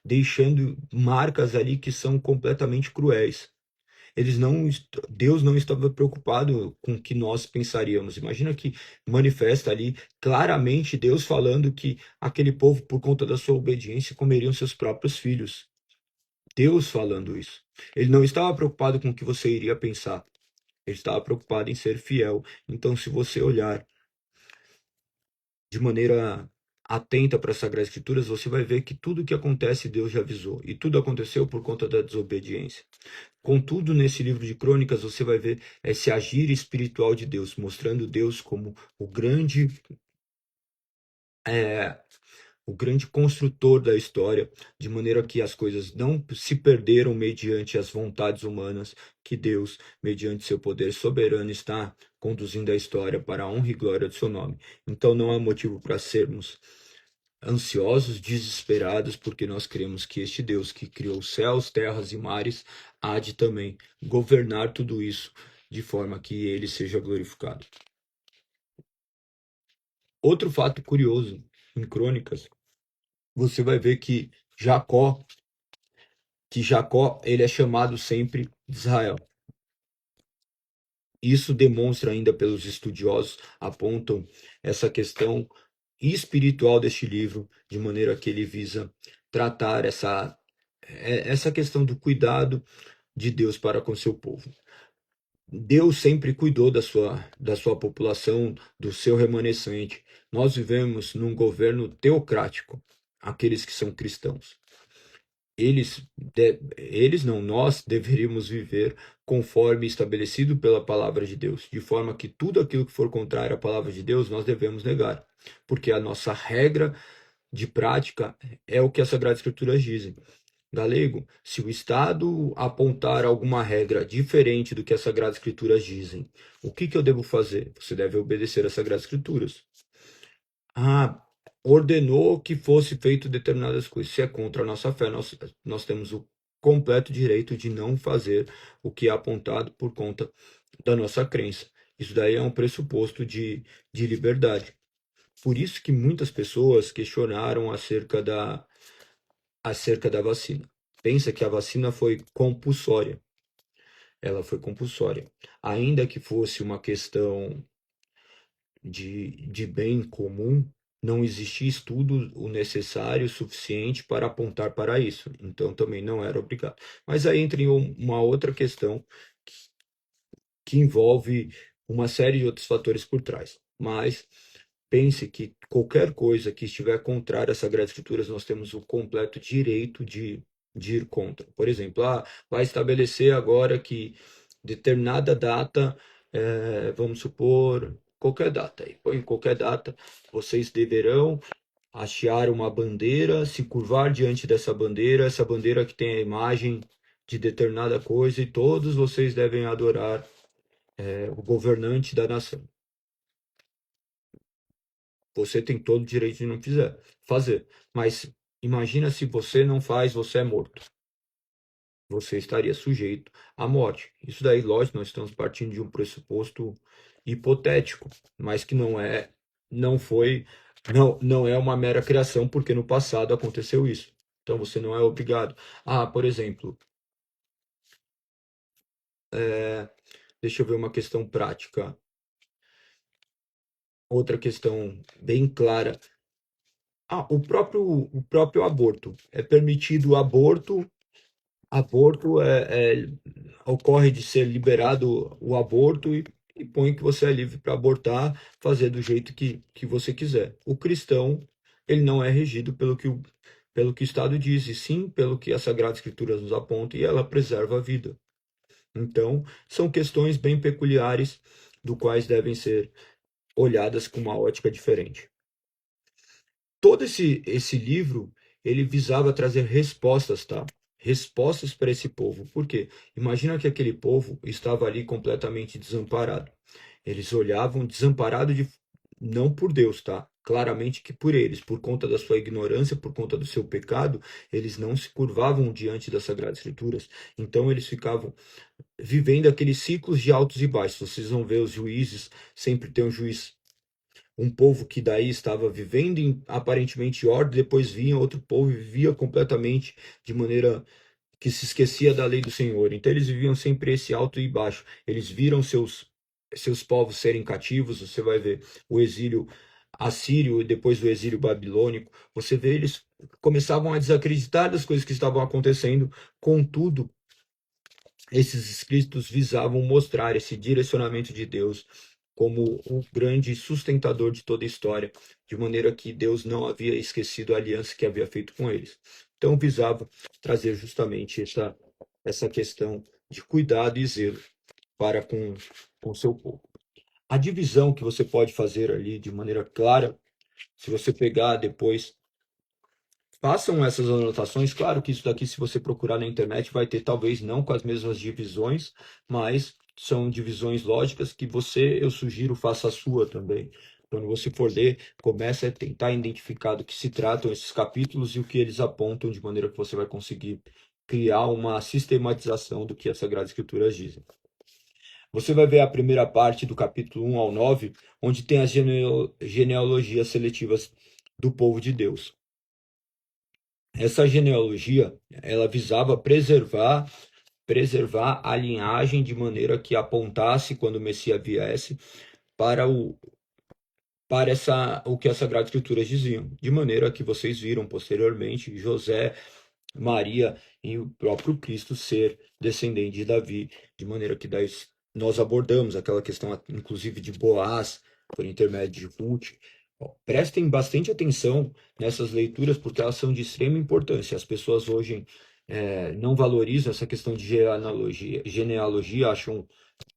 deixando marcas ali que são completamente cruéis. Deus não estava preocupado com o que nós pensaríamos. Imagina que manifesta ali claramente Deus falando que aquele povo, por conta da sua obediência, comeriam seus próprios filhos. Deus falando isso. Ele não estava preocupado com o que você iria pensar. Ele estava preocupado em ser fiel. Então, se você olhar de maneira atenta para as Sagradas Escrituras, você vai ver que tudo o que acontece, Deus já avisou. E tudo aconteceu por conta da desobediência. Contudo, nesse livro de Crônicas, você vai ver esse agir espiritual de Deus, mostrando Deus como o grande construtor da história, de maneira que as coisas não se perderam mediante as vontades humanas, que Deus, mediante seu poder soberano, está conduzindo a história para a honra e glória do seu nome. Então não há motivo para sermos ansiosos, desesperados, porque nós cremos que este Deus que criou céus, terras e mares há de também governar tudo isso de forma que ele seja glorificado. Outro fato curioso em Crônicas, você vai ver que Jacó ele é chamado sempre de Israel. Isso demonstra ainda pelos estudiosos, apontam essa questão espiritual deste livro, de maneira que ele visa tratar essa questão do cuidado de Deus para com seu povo. Deus sempre cuidou da sua população, do seu remanescente. Nós vivemos num governo teocrático, aqueles que são cristãos. Eles não, nós deveríamos viver conforme estabelecido pela palavra de Deus, de forma que tudo aquilo que for contrário à palavra de Deus, nós devemos negar, porque a nossa regra de prática é o que as Sagradas Escrituras dizem. galego, se o Estado apontar alguma regra diferente do que as Sagradas Escrituras dizem, o que que eu devo fazer? Você deve obedecer às Sagradas Escrituras. Ah, ordenou que fosse feito determinadas coisas. Se é contra a nossa fé, nós temos o completo direito de não fazer o que é apontado por conta da nossa crença. Isso daí é um pressuposto de liberdade. Por isso que muitas pessoas questionaram acerca da vacina. Pensa que a vacina foi compulsória. Ela foi compulsória. Ainda que fosse uma questão de bem comum, não existia estudo o necessário, o suficiente para apontar para isso. Então também não era obrigado. Mas aí entra em uma outra questão que envolve uma série de outros fatores por trás. Mas pense que qualquer coisa que estiver contrária às Sagradas Escrituras, nós temos o completo direito de ir contra. Por exemplo, vai estabelecer agora que determinada data, vamos supor, qualquer data, aí, põe qualquer data, vocês deverão hastear uma bandeira, se curvar diante dessa bandeira, essa bandeira que tem a imagem de determinada coisa, e todos vocês devem adorar o governante da nação. Você tem todo o direito de não fazer. Mas imagina se você não faz, você é morto. Você estaria sujeito à morte. Isso daí, lógico, nós estamos partindo de um pressuposto hipotético, mas que não foi, não é uma mera criação, porque no passado aconteceu isso. Então você não é obrigado. Por exemplo, deixa eu ver uma questão prática. Outra questão bem clara. O próprio aborto. É permitido o aborto. Aborto ocorre de ser liberado o aborto e põe que você é livre para abortar, fazer do jeito que você quiser. O cristão, ele não é regido pelo que o Estado diz, e sim pelo que as Sagradas Escrituras nos apontam, e ela preserva a vida. Então, são questões bem peculiares, do quais devem ser olhadas com uma ótica diferente. Todo esse livro, ele visava trazer respostas, tá? Respostas para esse povo. Por quê? Imagina que aquele povo estava ali completamente desamparado. Eles olhavam desamparado não por Deus, tá? Claramente que por eles, por conta da sua ignorância, por conta do seu pecado, eles não se curvavam diante das Sagradas Escrituras. Então eles ficavam vivendo aqueles ciclos de altos e baixos. Vocês vão ver os juízes, sempre tem um juiz, um povo que daí estava vivendo em aparentemente ordem, depois vinha outro povo e vivia completamente de maneira que se esquecia da lei do Senhor. Então eles viviam sempre esse alto e baixo. Eles viram seus povos serem cativos. Você vai ver o exílio assírio e depois o exílio babilônico. Você vê eles começavam a desacreditar das coisas que estavam acontecendo. Contudo, esses escritos visavam mostrar esse direcionamento de Deus como o grande sustentador de toda a história, de maneira que Deus não havia esquecido a aliança que havia feito com eles. Então visava trazer justamente essa questão de cuidado e zelo para com o seu povo. A divisão que você pode fazer ali de maneira clara, se você pegar depois, façam essas anotações. Claro que isso daqui, se você procurar na internet, vai ter talvez não com as mesmas divisões, mas são divisões lógicas que eu sugiro, faça a sua também. Quando você for ler, comece a tentar identificar do que se tratam esses capítulos e o que eles apontam, de maneira que você vai conseguir criar uma sistematização do que as Sagradas Escrituras dizem. Você vai ver a primeira parte do capítulo 1 ao 9, onde tem as genealogias seletivas do povo de Deus. Essa genealogia, ela visava preservar a linhagem de maneira que apontasse, quando o Messias viesse, para o que as Sagradas Escrituras diziam, de maneira que vocês viram posteriormente José, Maria e o próprio Cristo ser descendente de Davi, de maneira que daí nós abordamos aquela questão, inclusive, de Boaz, por intermédio de Ruth. Prestem bastante atenção nessas leituras, porque elas são de extrema importância. As pessoas hoje não valorizam essa questão de genealogia, acham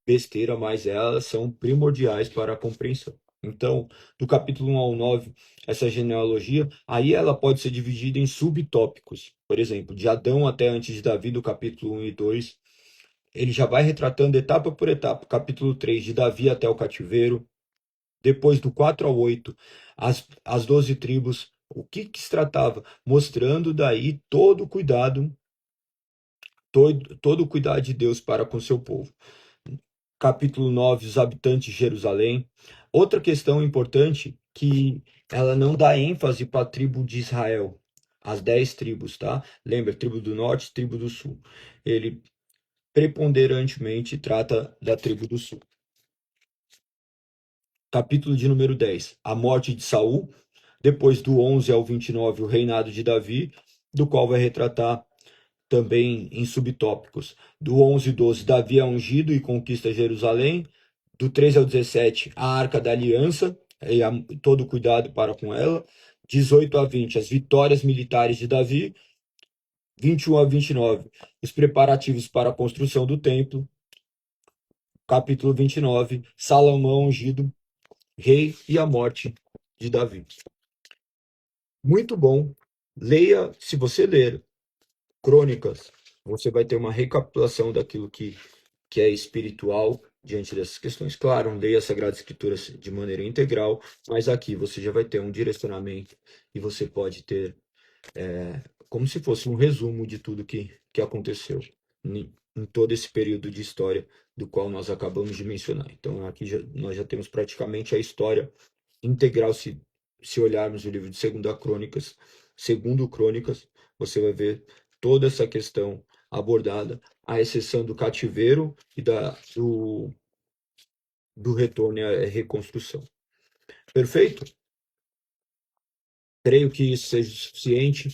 besteira, mas elas são primordiais para a compreensão. Então, do capítulo 1 ao 9, essa genealogia, aí ela pode ser dividida em subtópicos. Por exemplo, de Adão até antes de Davi, do capítulo 1 e 2, ele já vai retratando etapa por etapa. Capítulo 3, de Davi até o cativeiro. Depois do 4 ao 8, as 12 tribos. O que se tratava? Mostrando daí todo o cuidado de Deus para com seu povo. Capítulo 9, os habitantes de Jerusalém. Outra questão importante que ela não dá ênfase para a tribo de Israel, as 10 tribos, tá? Lembra, tribo do norte, tribo do sul. Ele preponderantemente trata da tribo do sul. Capítulo de número 10, a morte de Saul. Depois do 11 ao 29, o reinado de Davi, do qual vai retratar também em subtópicos. Do 11 e 12, Davi é ungido e conquista Jerusalém. Do 13 ao 17, a Arca da Aliança e todo o cuidado para com ela. 18 a 20, as vitórias militares de Davi. 21 a 29, os preparativos para a construção do templo. Capítulo 29, Salomão ungido, rei e a morte de Davi. Muito bom. Leia, se você ler Crônicas, você vai ter uma recapitulação daquilo que é espiritual diante dessas questões. Claro, leia as Sagradas Escrituras de maneira integral, mas aqui você já vai ter um direcionamento e você pode ter como se fosse um resumo de tudo que aconteceu em todo esse período de história do qual nós acabamos de mencionar. Então, aqui nós já temos praticamente a história integral. Se olharmos o livro de segundo Crônicas, você vai ver toda essa questão abordada, à exceção do cativeiro e do retorno à reconstrução. Perfeito? Creio que isso seja suficiente.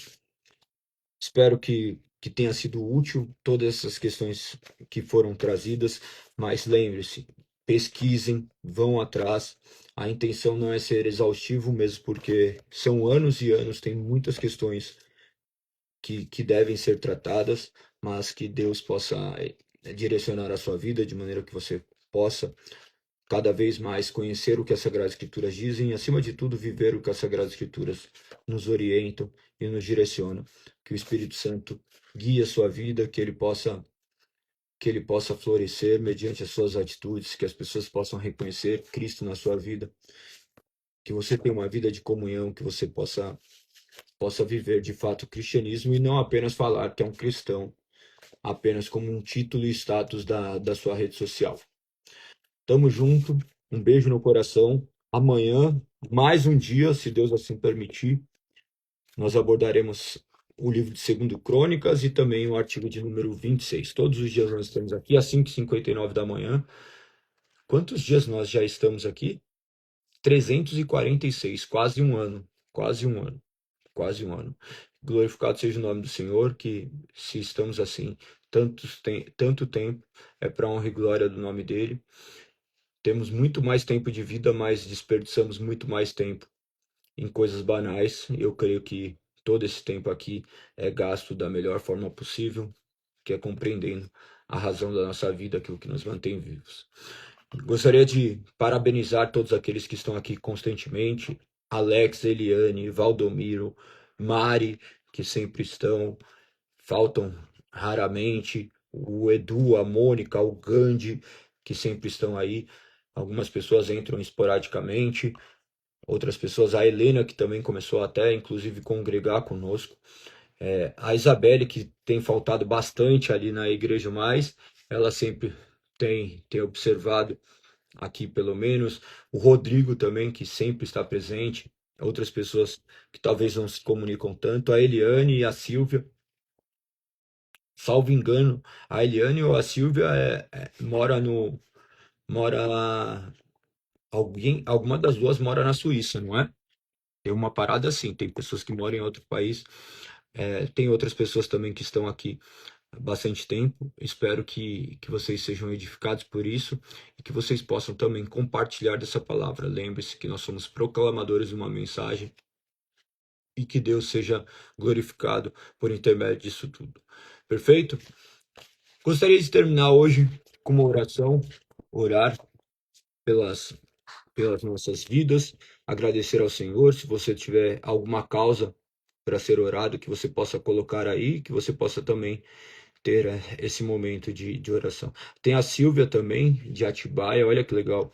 Espero que tenha sido útil todas essas questões que foram trazidas, mas lembre-se, pesquisem, vão atrás. A intenção não é ser exaustivo mesmo, porque são anos e anos, tem muitas questões que devem ser tratadas, mas que Deus possa direcionar a sua vida de maneira que você possa cada vez mais conhecer o que as Sagradas Escrituras dizem e, acima de tudo, viver o que as Sagradas Escrituras nos orientam e nos direcionam. Que o Espírito Santo guie a sua vida, que ele possa florescer mediante as suas atitudes, que as pessoas possam reconhecer Cristo na sua vida, que você tenha uma vida de comunhão, que você possa viver de fato o cristianismo e não apenas falar que é um cristão, apenas como um título e status da sua rede social. Tamo junto, um beijo no coração. Amanhã, mais um dia, se Deus assim permitir, nós abordaremos o livro de 2 Crônicas e também o artigo de número 26. Todos os dias nós estamos aqui, às 5h59 da manhã. Quantos dias nós já estamos aqui? 346, quase um ano. Quase um ano. Quase um ano. Glorificado seja o nome do Senhor, que se estamos assim tanto tempo, é para a honra e glória do nome dele. Temos muito mais tempo de vida, mas desperdiçamos muito mais tempo em coisas banais. Eu creio que todo esse tempo aqui é gasto da melhor forma possível, que é compreendendo a razão da nossa vida, aquilo que nos mantém vivos. Gostaria de parabenizar todos aqueles que estão aqui constantemente, Alex, Eliane, Valdomiro, Mari, que sempre estão, faltam raramente, o Edu, a Mônica, o Gandhi, que sempre estão aí. Algumas pessoas entram esporadicamente, outras pessoas, a Helena, que também começou até, inclusive, congregar conosco. A Isabelle, que tem faltado bastante ali na igreja, mas ela sempre tem observado aqui, pelo menos. O Rodrigo também, que sempre está presente. Outras pessoas que talvez não se comunicam tanto. A Eliane e a Silvia. Salvo engano, a Eliane ou a Silvia mora alguma das duas mora na Suíça, não é? Tem uma parada assim, tem pessoas que moram em outro país, tem outras pessoas também que estão aqui há bastante tempo. Espero que vocês sejam edificados por isso e que vocês possam também compartilhar dessa palavra. Lembre-se que nós somos proclamadores de uma mensagem e que Deus seja glorificado por intermédio disso tudo. Perfeito? Gostaria de terminar hoje com uma oração, orar pelas pelas nossas vidas, agradecer ao Senhor. Se você tiver alguma causa para ser orado, que você possa colocar aí, que você possa também ter esse momento de oração. Tem a Silvia também, de Atibaia, olha que legal,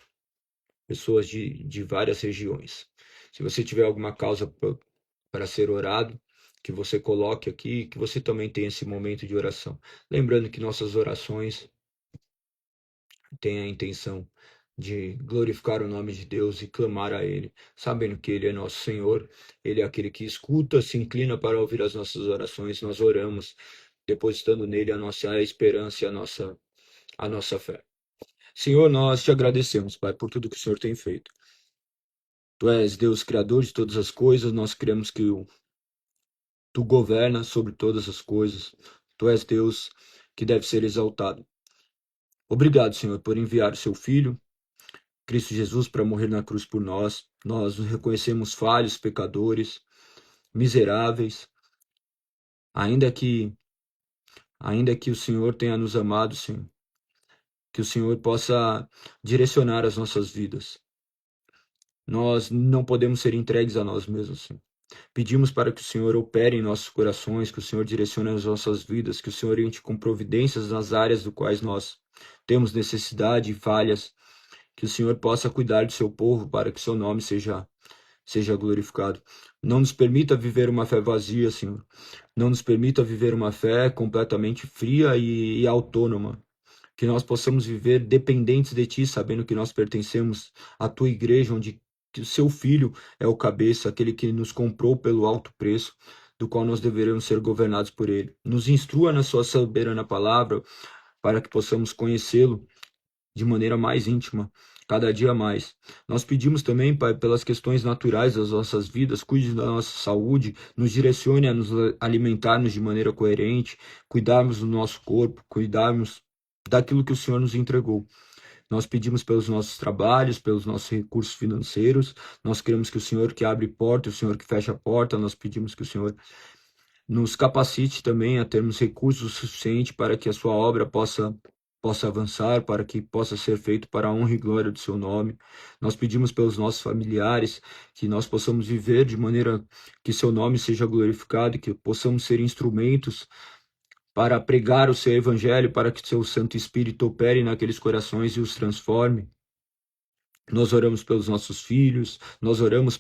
pessoas de várias regiões. Se você tiver alguma causa para ser orado, que você coloque aqui, que você também tenha esse momento de oração. Lembrando que nossas orações têm a intenção de glorificar o nome de Deus e clamar a Ele, sabendo que Ele é nosso Senhor, Ele é aquele que escuta, se inclina para ouvir as nossas orações, nós oramos, depositando nele a nossa esperança e a nossa fé. Senhor, nós te agradecemos, Pai, por tudo que o Senhor tem feito. Tu és Deus criador de todas as coisas, nós cremos que tu governas sobre todas as coisas. Tu és Deus que deve ser exaltado. Obrigado, Senhor, por enviar o seu Filho, Cristo Jesus, para morrer na cruz por nós. Nós nos reconhecemos falhos, pecadores, miseráveis. Ainda que o Senhor tenha nos amado, Senhor, que o Senhor possa direcionar as nossas vidas. Nós não podemos ser entregues a nós mesmos, Senhor. Pedimos para que o Senhor opere em nossos corações, que o Senhor direcione as nossas vidas, que o Senhor oriente com providências nas áreas do quais nós temos necessidade e falhas, que o Senhor possa cuidar do seu povo para que seu nome seja glorificado. Não nos permita viver uma fé vazia, Senhor. Não nos permita viver uma fé completamente fria e autônoma. Que nós possamos viver dependentes de Ti, sabendo que nós pertencemos à Tua igreja, onde que o Seu Filho é o cabeça, aquele que nos comprou pelo alto preço, do qual nós deveremos ser governados por Ele. Nos instrua na Sua soberana palavra, para que possamos conhecê-lo de maneira mais íntima, cada dia mais. Nós pedimos também, Pai, pelas questões naturais das nossas vidas, cuide da nossa saúde, nos direcione a nos alimentarmos de maneira coerente, cuidarmos do nosso corpo, cuidarmos daquilo que o Senhor nos entregou. Nós pedimos pelos nossos trabalhos, pelos nossos recursos financeiros, nós queremos que o Senhor que abre porta, o Senhor que fecha a porta, nós pedimos que o Senhor nos capacite também a termos recursos suficientes para que a sua obra possa avançar, para que possa ser feito para a honra e glória do seu nome. Nós pedimos pelos nossos familiares que nós possamos viver de maneira que seu nome seja glorificado, que possamos ser instrumentos para pregar o seu evangelho, para que seu Santo Espírito opere naqueles corações e os transforme. Nós oramos pelos nossos filhos, nós oramos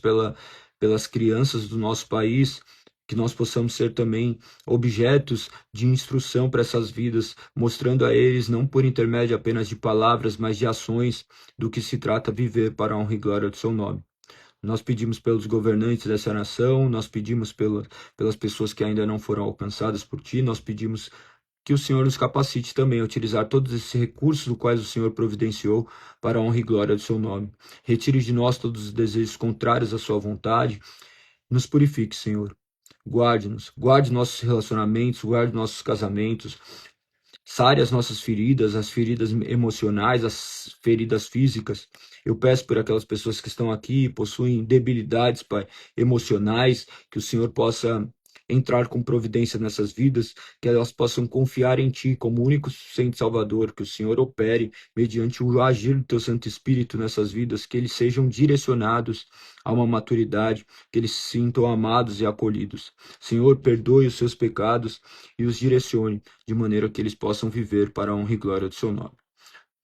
pelas crianças do nosso país, que nós possamos ser também objetos de instrução para essas vidas, mostrando a eles, não por intermédio apenas de palavras, mas de ações, do que se trata viver para a honra e glória do seu nome. Nós pedimos pelos governantes dessa nação, nós pedimos pelas pessoas que ainda não foram alcançadas por ti, nós pedimos que o Senhor nos capacite também a utilizar todos esses recursos dos quais o Senhor providenciou para a honra e glória do seu nome. Retire de nós todos os desejos contrários à sua vontade. Nos purifique, Senhor. Guarde-nos, guarde nossos relacionamentos, guarde nossos casamentos, sare as nossas feridas, as feridas emocionais, as feridas físicas. Eu peço por aquelas pessoas que estão aqui e possuem debilidades, Pai, emocionais, que o Senhor possa entrar com providência nessas vidas, que elas possam confiar em Ti como único e suficiente Salvador, que o Senhor opere mediante o agir do Teu Santo Espírito nessas vidas, que eles sejam direcionados a uma maturidade, que eles se sintam amados e acolhidos. Senhor, perdoe os seus pecados e os direcione de maneira que eles possam viver para a honra e glória do Seu nome.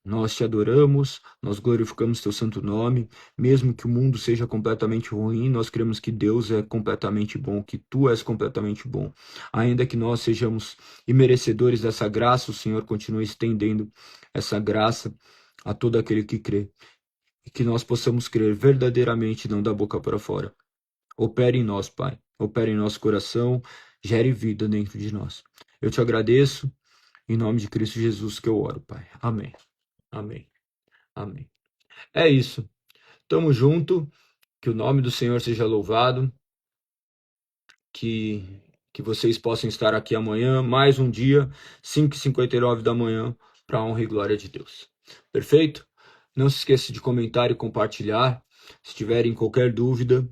Nós te adoramos, nós glorificamos teu santo nome, mesmo que o mundo seja completamente ruim, nós cremos que Deus é completamente bom, que tu és completamente bom. Ainda que nós sejamos imerecedores dessa graça, o Senhor continua estendendo essa graça a todo aquele que crê. E que nós possamos crer verdadeiramente, não da boca para fora. Opere em nós, Pai. Opere em nosso coração, gere vida dentro de nós. Eu te agradeço, em nome de Cristo Jesus que eu oro, Pai. Amém. Amém. Amém. É isso. Tamo junto. Que o nome do Senhor seja louvado. Que vocês possam estar aqui amanhã, mais um dia, 5h59 da manhã, para a honra e glória de Deus. Perfeito? Não se esqueça de comentar e compartilhar. Se tiverem qualquer dúvida,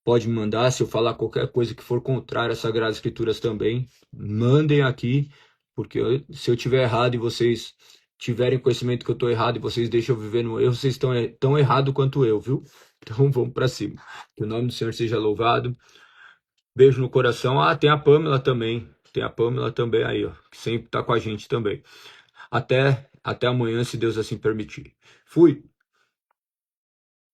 pode me mandar. Se eu falar qualquer coisa que for contrária às Sagradas Escrituras também, mandem aqui, porque se eu tiver errado e vocês tiverem conhecimento que eu tô errado e vocês deixam eu viver no erro, vocês estão tão errado quanto eu, viu? Então vamos para cima. Que o nome do Senhor seja louvado. Beijo no coração. Ah, tem a Pamela também. Tem a Pamela também aí, ó, que sempre tá com a gente também. Até amanhã, se Deus assim permitir. Fui.